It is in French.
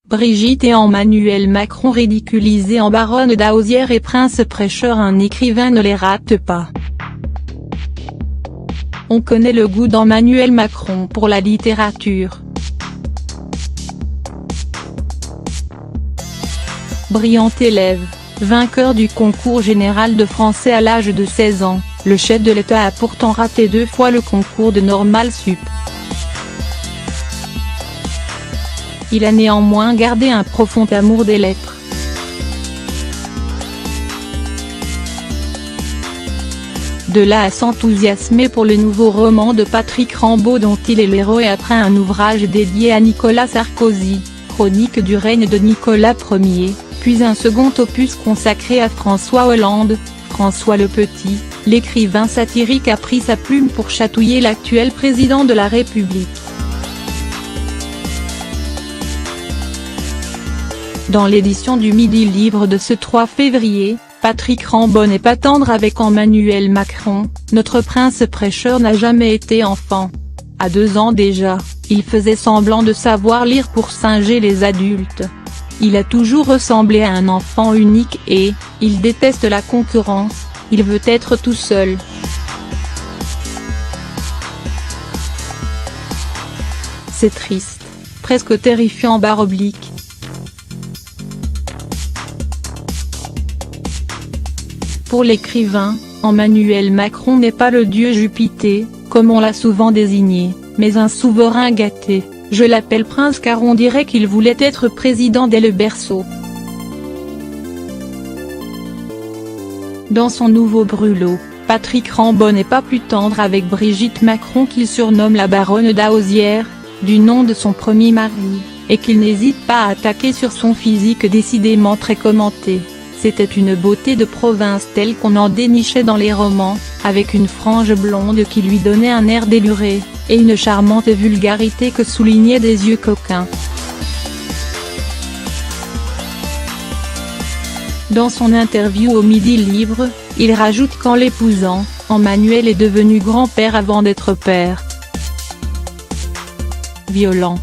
Brigitte et Emmanuel Macron ridiculisés en baronne d'Aosière et prince prêcheur. Un écrivain ne les rate pas. On connaît le goût d'Emmanuel Macron pour la littérature. Brillant élève, vainqueur du concours général de français à l'âge de 16 ans, le chef de l'État a pourtant raté 2 fois le concours de Normal Sup. Il a néanmoins gardé un profond amour des lettres. De là à s'enthousiasmer pour le nouveau roman de Patrick Rambaud dont il est l'héros et après un ouvrage dédié à Nicolas Sarkozy, Chronique du règne de Nicolas Ier, puis un second opus consacré à François Hollande, François le Petit, l'écrivain satirique a pris sa plume pour chatouiller l'actuel président de la République. Dans l'édition du Midi Libre de ce 3 février, Patrick Rambaud n'est pas tendre avec Emmanuel Macron. Notre prince prêcheur n'a jamais été enfant. À 2 ans déjà, il faisait semblant de savoir lire pour singer les adultes. Il a toujours ressemblé à un enfant unique et, il déteste la concurrence, il veut être tout seul. C'est triste, presque terrifiant. /. Pour l'écrivain, Emmanuel Macron n'est pas le dieu Jupiter, comme on l'a souvent désigné, mais un souverain gâté. Je l'appelle prince car on dirait qu'il voulait être président dès le berceau. Dans son nouveau brûlot, Patrick Rambaud n'est pas plus tendre avec Brigitte Macron qu'il surnomme la baronne d'Aosière, du nom de son premier mari, et qu'il n'hésite pas à attaquer sur son physique décidément très commenté. C'était une beauté de province telle qu'on en dénichait dans les romans, avec une frange blonde qui lui donnait un air déluré, et une charmante vulgarité que soulignaient des yeux coquins. Dans son interview au Midi Libre, il rajoute qu'en l'épousant, Emmanuel est devenu grand-père avant d'être père. Violent.